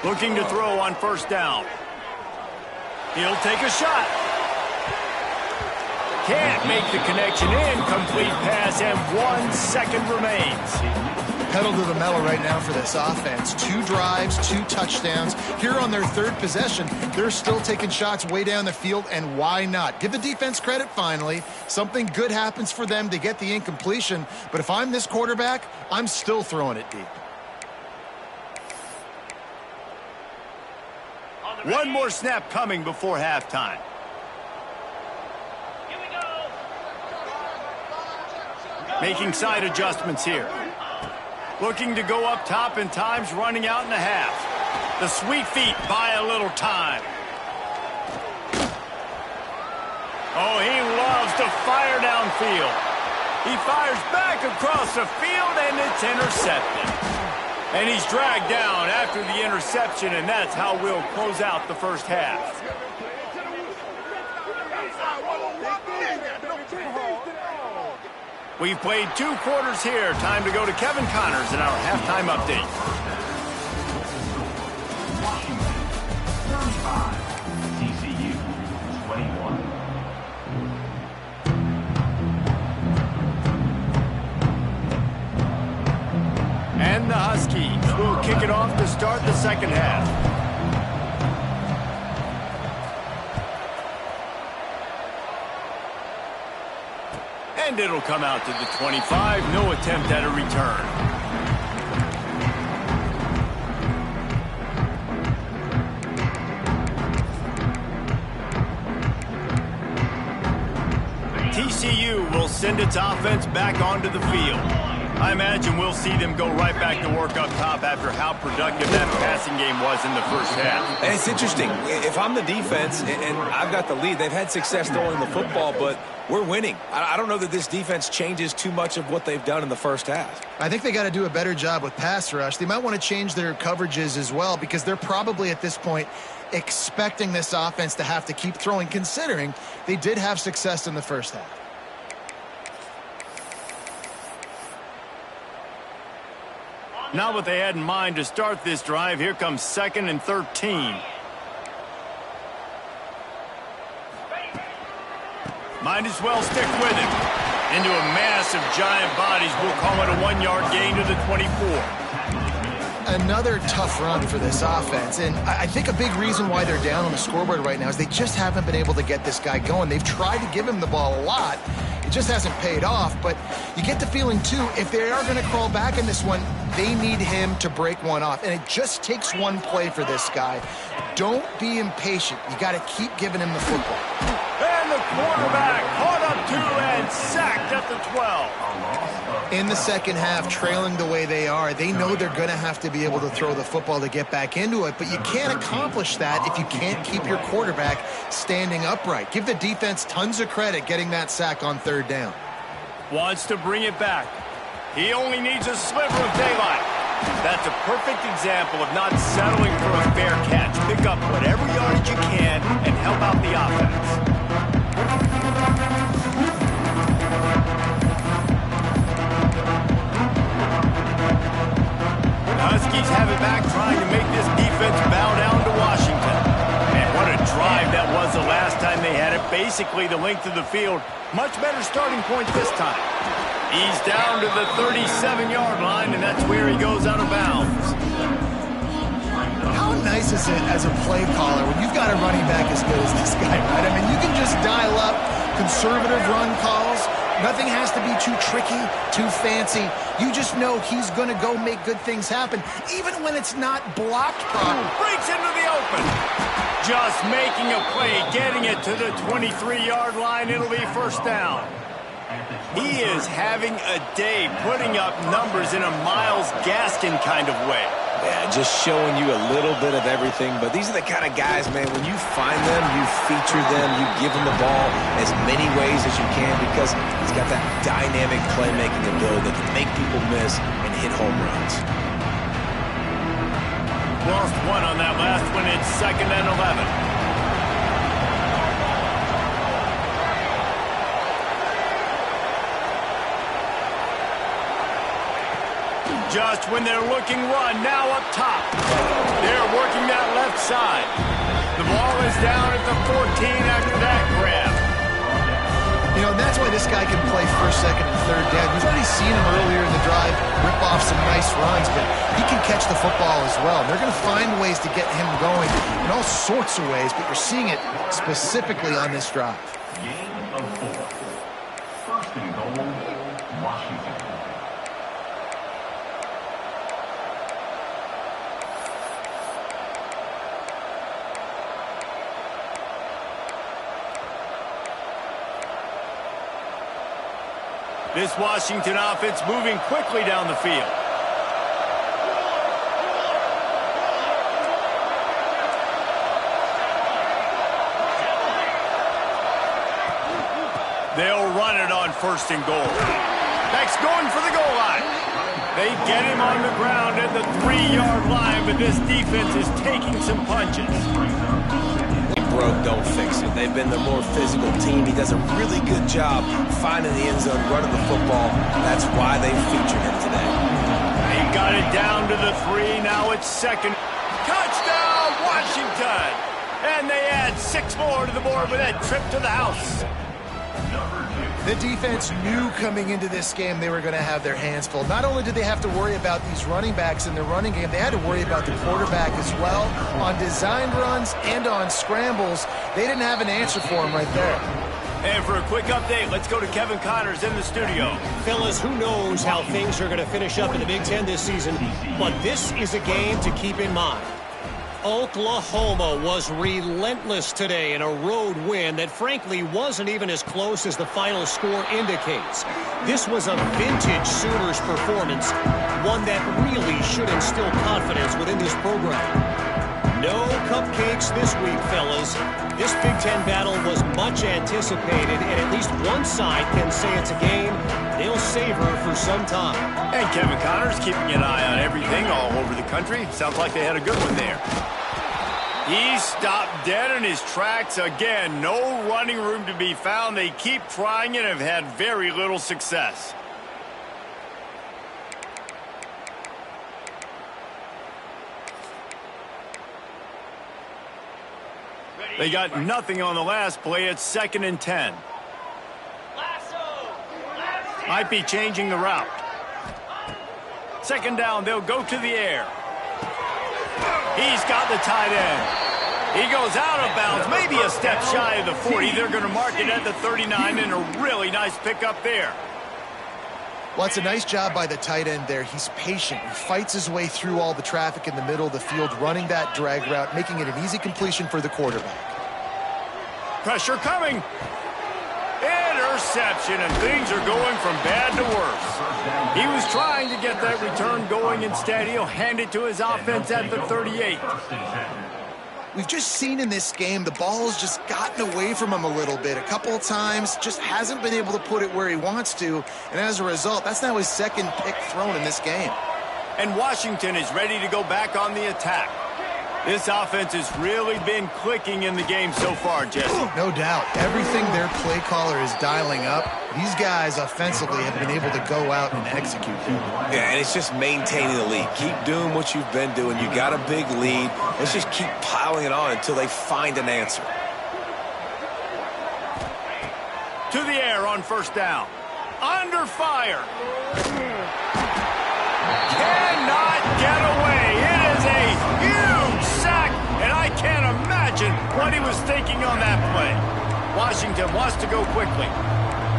Looking to throw on 1st down. He'll take a shot. Can't make the connection. Incomplete pass, and 1 second remains. Pedal to the metal right now for this offense. 2 drives, 2 touchdowns. Here on their 3rd possession, they're still taking shots way down the field, and why not? Give the defense credit finally. Something good happens for them to get the incompletion, but if I'm this quarterback, I'm still throwing it deep. 1 more snap coming before halftime. Here we go. Making side adjustments here. Looking to go up top, and time's running out in the half. The sweet feet buy a little time. Oh, he loves to fire downfield. He fires back across the field, and it's intercepted. And he's dragged down after the interception, and that's how we'll close out the first half. We've played 2 quarters here. Time to go to Kevin Connors in our halftime update. 35, TCU 21. And the Huskies will kick it off to start the 2nd half. And it'll come out to the 25. No attempt at a return. TCU will send its offense back onto the field. I imagine we'll see them go right back to work up top after how productive that passing game was in the first half. And it's interesting. If I'm the defense and I've got the lead, they've had success throwing the football, but we're winning. I don't know that this defense changes too much of what they've done in the first half. I think they got to do a better job with pass rush. They might want to change their coverages as well, because they're probably at this point expecting this offense to have to keep throwing, considering they did have success in the first half. Not what they had in mind to start this drive. Here comes 2nd and 13. Might as well stick with it. Into a mass of giant bodies. We'll call it a 1-yard gain to the 24. Another tough run for this offense, and I think a big reason why they're down on the scoreboard right now is they just haven't been able to get this guy going. They've tried to give him the ball a lot. It just hasn't paid off, but you get the feeling, too, if they are going to crawl back in this one, they need him to break one off, and it just takes one play for this guy. Don't be impatient. You got to keep giving him the football. And the quarterback caught up to and sacked at the 12. In the second half, trailing the way they are, they know they're going to have to be able to throw the football to get back into it, but you can't accomplish that if you can't keep your quarterback standing upright. Give the defense tons of credit getting that sack on 3rd down. Wants to bring it back. He only needs a sliver of daylight. That's a perfect example of not settling for a fair catch. Pick up whatever yardage you can and help out the offense. basically the length of the field. Much better starting point this time. He's down to the 37-yard line, and that's where he goes out of bounds. How nice is it as a play caller when you've got a running back as good as this guy, right? I mean, you can just dial up conservative run calls. Nothing has to be too tricky, too fancy. You just know he's going to go make good things happen, even when it's not blocked properly. Breaks into the open. Just making a play, getting it to the 23-yard line. It'll be first down. He is having a day putting up numbers in a Myles Gaskin kind of way. Yeah, just showing you a little bit of everything. But these are the kind of guys, man, when you find them, you feature them, you give them the ball as many ways as you can because he's got that dynamic playmaking ability that can make people miss and hit home runs. Lost one on that last one. It's 2nd and 11. Just when they're looking run, now up top. They're working that left side. The ball is down at the 14 after that grab. You know, that's why this guy can play first, second, and third down. We've already seen him earlier in the drive rip off some nice runs, but he can catch the football as well. They're going to find ways to get him going in all sorts of ways, but you're seeing it specifically on this drive. Gain of 4. 1st and goal, Washington. This Washington offense moving quickly down the field. They'll run it on 1st and goal. Next, going for the goal line. They get him on the ground at the 3-yard line, but this defense is taking some punches. Broke, don't fix it. They've been the more physical team. He does a really good job finding the end zone, running the football. That's why they featured him today. They got it down to the 3. Now it's 2nd. Touchdown, Washington! And they add 6 more to the board with that trip to the house. The defense knew coming into this game they were going to have their hands full. Not only did they have to worry about these running backs in the running game, they had to worry about the quarterback as well. On designed runs and on scrambles, they didn't have an answer for him right there. And for a quick update, let's go to Kevin Connors in the studio. Fellas, who knows how things are going to finish up in the Big Ten this season, but this is a game to keep in mind. Oklahoma was relentless today in a road win that frankly wasn't even as close as the final score indicates. This was a vintage Sooners performance, one that really should instill confidence within this program. No cupcakes this week, fellas. This Big Ten battle was much anticipated, and at least one side can say it's a game they'll savor for some time. And Kevin Connors keeping an eye on everything all over the country. Sounds like they had a good one there. He stopped dead in his tracks again. No running room to be found. They keep trying and have had very little success. They got nothing on the last play. It's 2nd and 10. Might be changing the route. 2nd down, they'll go to the air. He's got the tight end. He goes out of bounds, maybe a step shy of the 40. They're going to mark it at the 39, and a really nice pickup there. Well, it's a nice job by the tight end there. He's patient. He fights his way through all the traffic in the middle of the field, running that drag route, making it an easy completion for the quarterback. Pressure coming. Interception, and things are going from bad to worse. He was trying to get that return going. Instead, he'll hand it to his offense at the 38. We've just seen in this game the ball's just gotten away from him a little bit. A couple of times, just hasn't been able to put it where he wants to. And as a result, that's now his 2nd pick thrown in this game. And Washington is ready to go back on the attack. This offense has really been clicking in the game so far, Jesse. No doubt. Everything their play caller is dialing up, these guys offensively have been able to go out and execute. Yeah, and it's just maintaining the lead. Keep doing what you've been doing. You got a big lead. Let's just keep piling it on until they find an answer. air on first down. Under fire. Cannot get away. It is a huge sack, and I can't imagine what he was thinking on that play. Washington wants to go quickly.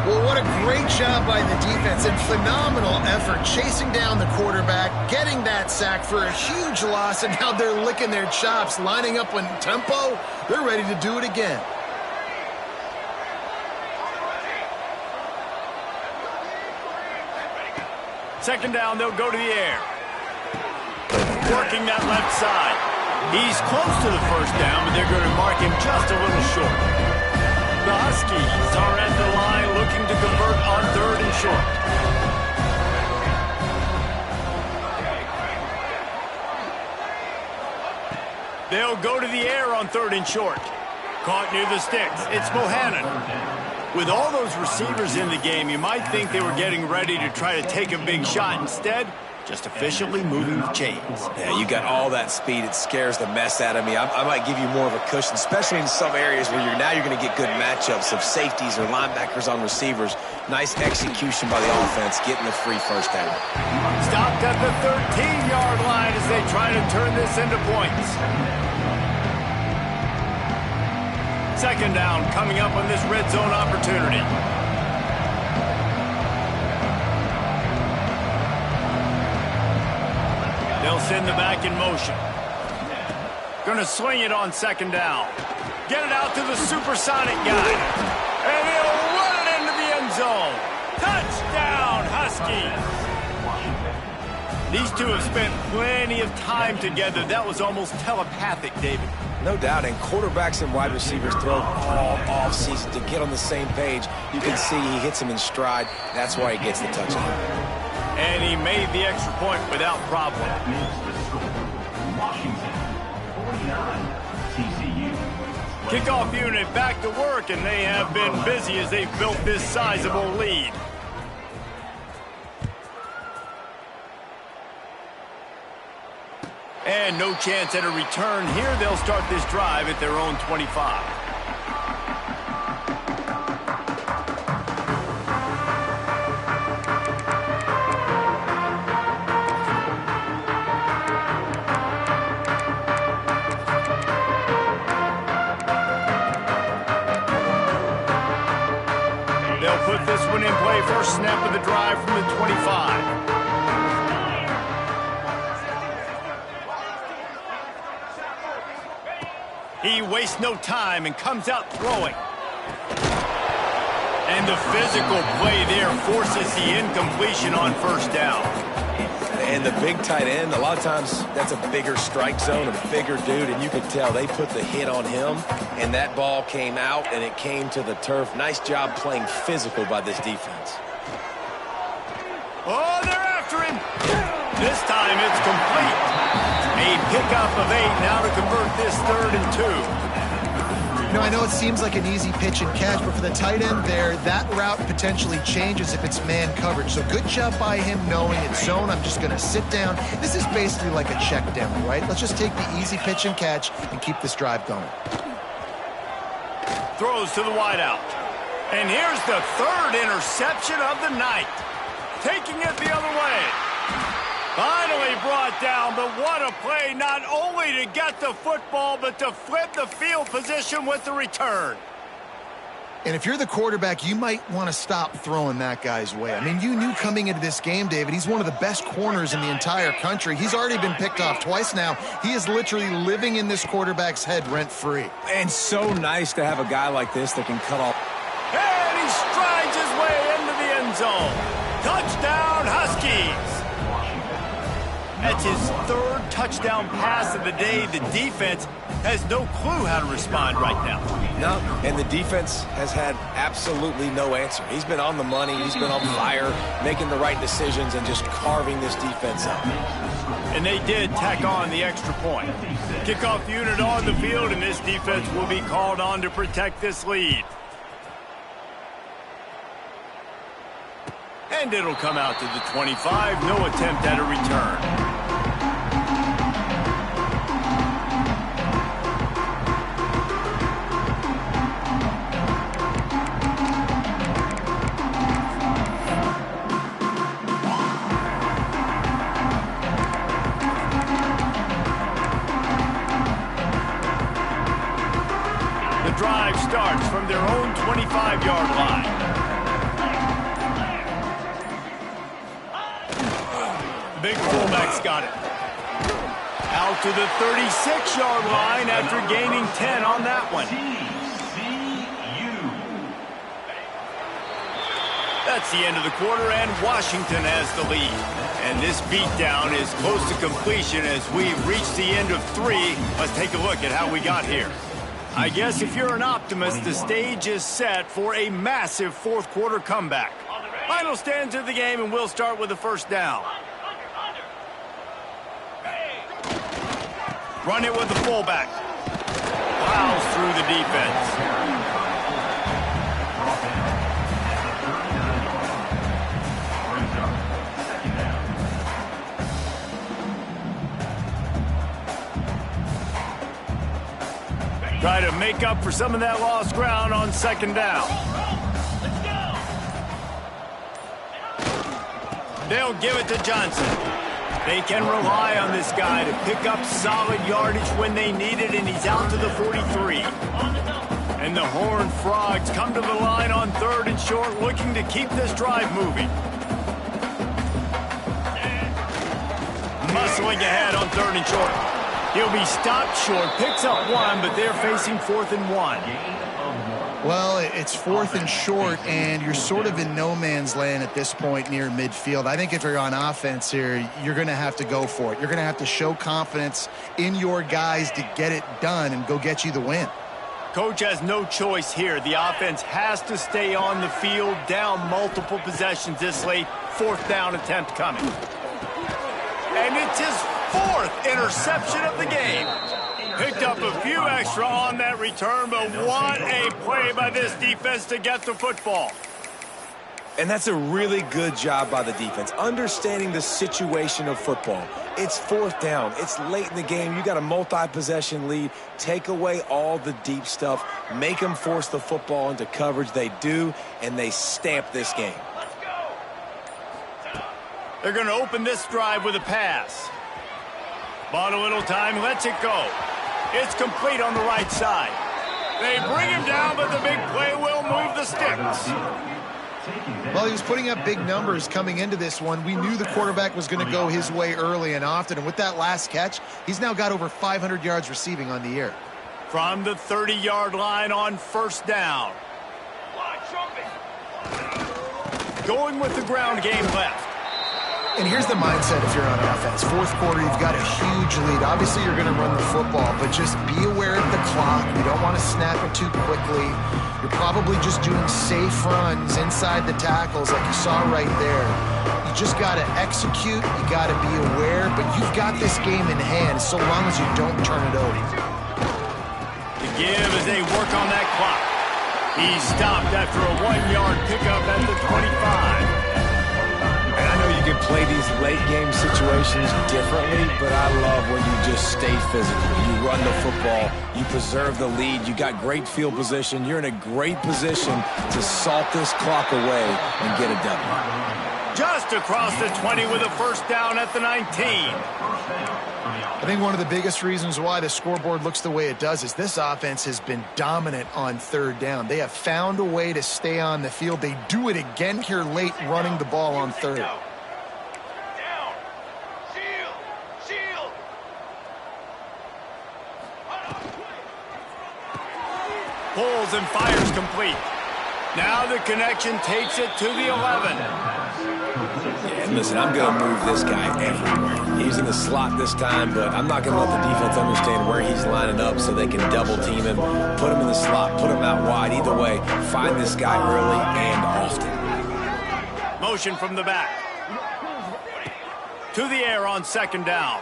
Well, what a great job by the defense and phenomenal effort chasing down the quarterback, getting that sack for a huge loss, and now they're licking their chops, lining up in tempo. They're ready to do it again. Second down, they'll go to the air. Working that left side. He's close to the first down, but they're going to mark him just a little short. The Huskies are at the line looking to convert on 3rd and short. They'll go to the air on 3rd and short. Caught near the sticks. It's Bohannon. With all those receivers in the game, you might think they were getting ready to try to take a big shot. Instead, just efficiently moving the chains. Yeah, you got all that speed. It scares the mess out of me. I might give you more of a cushion, especially in some areas where you're going to get good matchups of safeties or linebackers on receivers. Nice execution by the offense, getting the free first down. Stopped at the 13-yard line as they try to turn this into points. Second down coming up on this red zone opportunity. They'll send the back in motion. Going to swing it on second down. Get it out to the supersonic guy. And he'll run it into the end zone. Touchdown, Huskies. These two have spent plenty of time together. That was almost telepathic, David. No doubt, and quarterbacks and wide receivers throw all offseason to get on the same page. You can see he hits him in stride. That's why he gets the touchdown. And he made the extra point without problem. Washington, 49, TCU. Kickoff unit back to work, and they have been busy as they've built this sizable lead. And no chance at a return here. They'll start this drive at their own 25. They'll put this one in play. First snap of the drive from the 25. He wastes no time and comes out throwing. And the physical play there forces the incompletion on first down. And the big tight end, a lot of times that's a bigger strike zone, a bigger dude, and you could tell they put the hit on him, and that ball came out, and it came to the turf. Nice job playing physical by this defense. Oh, they're after him. This time it's complete. A pickup of 8 now to convert this 3rd and 2. You know, I know it seems like an easy pitch and catch, but for the tight end there, that route potentially changes if it's man coverage. So good job by him knowing it's zone. I'm just going to sit down. This is basically like a check down, right? Let's just take the easy pitch and catch and keep this drive going. Throws to the wideout. And here's the 3rd interception of the night. Taking it the other way. Finally brought down, but what a play, not only to get the football, but to flip the field position with the return. And if you're the quarterback, you might want to stop throwing that guy's way. I mean, you knew coming into this game, David, he's one of the best corners in the entire country. He's already been picked off twice now. He is literally living in this quarterback's head rent-free. And so nice to have a guy like this that can cut off. And he strides his way into the end zone. Touchdown, Huskies. That's his 3rd touchdown pass of the day. The defense has no clue how to respond right now. No, and the defense has had absolutely no answer. He's been on the money. He's been on fire, making the right decisions and just carving this defense up. And they did tack on the extra point. Kickoff unit on the field, and this defense will be called on to protect this lead. And it'll come out to the 25. No attempt at a return. starts from their own 25-yard line. Big fullback's got it. Out to the 36-yard line after gaining 10 on that one. That's the end of the quarter, and Washington has the lead. And this beatdown is close to completion as we reach the end of 3. Let's take a look at how we got here. I guess if you're an optimist, the stage is set for a massive fourth quarter comeback. Final stands of the game, and we'll start with the first down. Run it with the fullback. Plows through the defense. Try to make up for some of that lost ground on second down. They'll give it to Johnson. They can rely on this guy to pick up solid yardage when they need it, and he's out to the 43. And the Horned Frogs come to the line on 3rd and short, looking to keep this drive moving. Muscling ahead on 3rd and short. He'll be stopped short, picks up 1, but they're facing 4th and 1. Well, it's 4th and short, and you're sort of in no man's land at this point near midfield. I think if you're on offense here, you're going to have to go for it. You're going to have to show confidence in your guys to get it done and go get you the win. Coach has no choice here. The offense has to stay on the field, down multiple possessions this late. 4th down attempt coming. And it's his 4th interception of the game. Picked up a few extra on that return, but what a play by this defense to get the football. And that's a really good job by the defense, understanding the situation of football. It's 4th down. It's late in the game. You got a multi-possession lead. Take away all the deep stuff. Make them force the football into coverage. They do, and they stamp this game. They're going to open this drive with a pass. Bought a little time, lets it go. It's complete on the right side. They bring him down, but the big play will move the sticks. Well, he was putting up big numbers coming into this one. We knew the quarterback was going to go his way early and often, and with that last catch, he's now got over 500 yards receiving on the year. From the 30-yard line on 1st down. Going with the ground game left. And here's the mindset if you're on offense. 4th quarter, you've got a huge lead. Obviously, you're going to run the football, but just be aware of the clock. You don't want to snap it too quickly. You're probably just doing safe runs inside the tackles like you saw right there. You just got to execute. You got to be aware, but you've got this game in hand so long as you don't turn it over. The give as they work on that clock. He's stopped after a 1-yard pickup at the 25. And I know you can play these late-game situations differently, but I love when you just stay physical. You run the football. You preserve the lead. You got great field position. You're in a great position to salt this clock away and get a W. Just across the 20 with a 1st down at the 19. I think one of the biggest reasons why the scoreboard looks the way it does is this offense has been dominant on 3rd down. They have found a way to stay on the field. They do it again here late, running the ball on 3rd. Down. Shield. Pulls and fires complete. Now the connection takes it to the 11. Yeah, and listen, I'm going to move this guy everywhere. He's in the slot this time, but I'm not going to let the defense understand where he's lining up so they can double team him, put him in the slot, put him out wide. Either way, find this guy early and often. Motion from the back. To the air on 2nd down.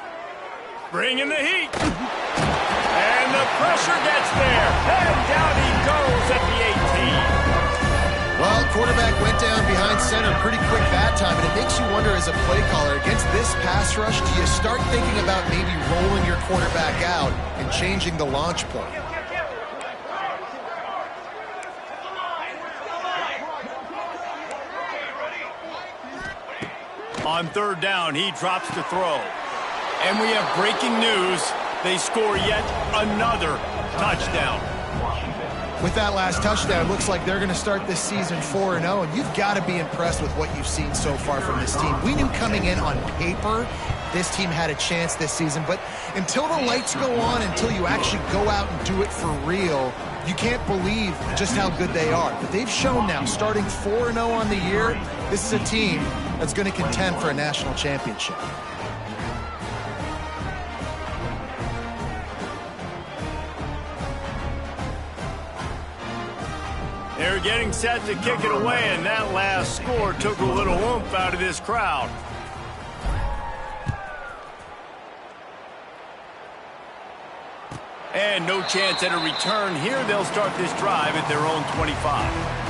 Bringing the heat. And the pressure gets there. And down he goes at the 18. Well, quarterback went down behind center pretty quick that time, and it makes you wonder as a play caller, against this pass rush, do you start thinking about maybe rolling your quarterback out and changing the launch point? On 3rd down, he drops to throw. And we have breaking news. They score yet another touchdown. With that last touchdown, looks like they're going to start this season 4-0, and you've got to be impressed with what you've seen so far from this team. We knew coming in on paper this team had a chance this season, but until the lights go on, until you actually go out and do it for real, you can't believe just how good they are. But they've shown now, starting 4-0 on the year, this is a team that's going to contend for a national championship. They're getting set to kick it away, and that last score took a little oomph out of this crowd. And no chance at a return here. They'll start this drive at their own 25.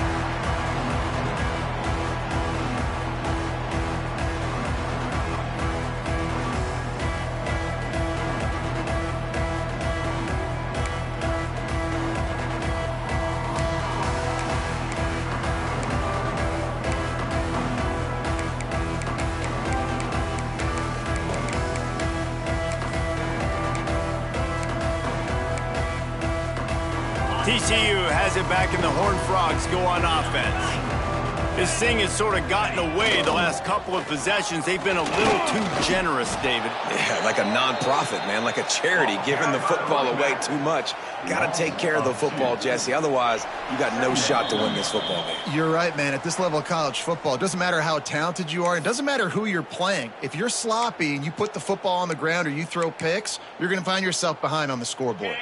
TCU has it back, and the Horned Frogs go on offense. This thing has sort of gotten away the last couple of possessions. They've been a little too generous, David. Yeah, like a non-profit, man, like a charity, giving the football away too much. Got to take care of the football, Jesse. Otherwise, you got no shot to win this football game. You're right, man. At this level of college football, it doesn't matter how talented you are. It doesn't matter who you're playing. If you're sloppy and you put the football on the ground or you throw picks, you're going to find yourself behind on the scoreboard.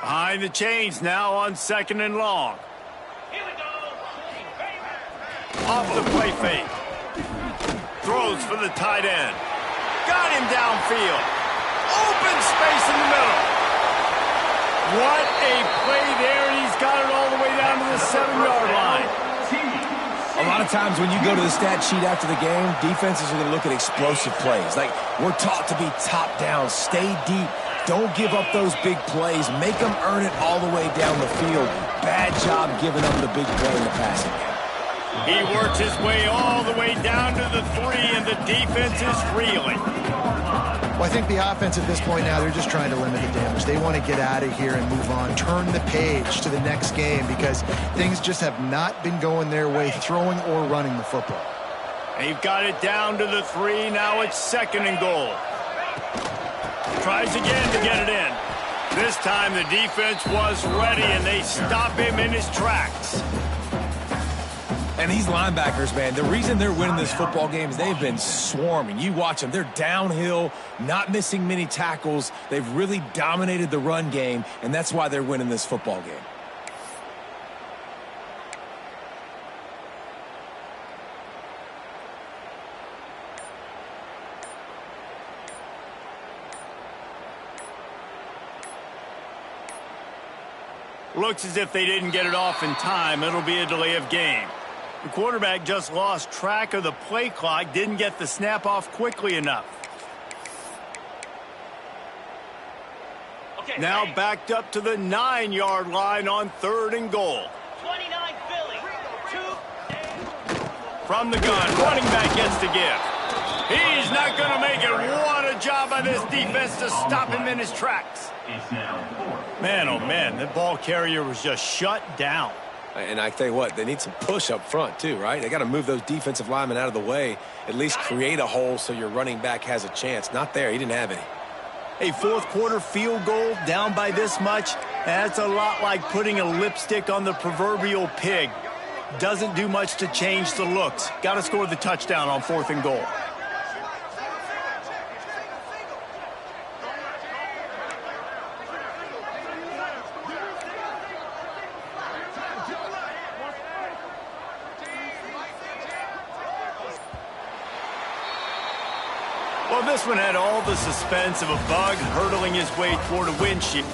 Behind the chains now on 2nd and long. Here we go. Off the play fake. Throws for the tight end. Got him downfield. Open space in the middle. What a play there, and he's got it all the way down to the 7-yard line. A lot of times when you go to the stat sheet after the game, defenses are going to look at explosive plays. Like, we're taught to be top down, stay deep. Don't give up those big plays. Make them earn it all the way down the field. Bad job giving up the big play in the passing game. He works his way all the way down to the 3, and the defense is reeling. Well, I think the offense at this point now, they're just trying to limit the damage. They want to get out of here and move on, turn the page to the next game, because things just have not been going their way, throwing or running the football. They've got it down to the 3. Now it's 2nd and goal. Tries again to get it in. This time the defense was ready, and they stop him in his tracks. And these linebackers, man, the reason they're winning this football game is they've been swarming. You watch them. They're downhill, not missing many tackles. They've really dominated the run game, and that's why they're winning this football game. Looks as if they didn't get it off in time. It'll be a delay of game. The quarterback just lost track of the play clock, didn't get the snap off quickly enough. Okay, Now ready? backed up to the 9-yard line on 3rd and goal. 29 Philly. 2. From the gun, running back gets the gift. He's not going to make it. What a job by this defense to stop him in his tracks. Man, oh man, the ball carrier was just shut down. And I tell you what, they need some push up front too, right? They got to move those defensive linemen out of the way, at least create a hole so your running back has a chance. Not there. He didn't have any. A 4th quarter field goal down by this much, that's a lot like putting a lipstick on the proverbial pig. Doesn't do much to change the looks. Got to score the touchdown on 4th and goal. Well, this one had all the suspense of a bug hurtling his way toward a windshield.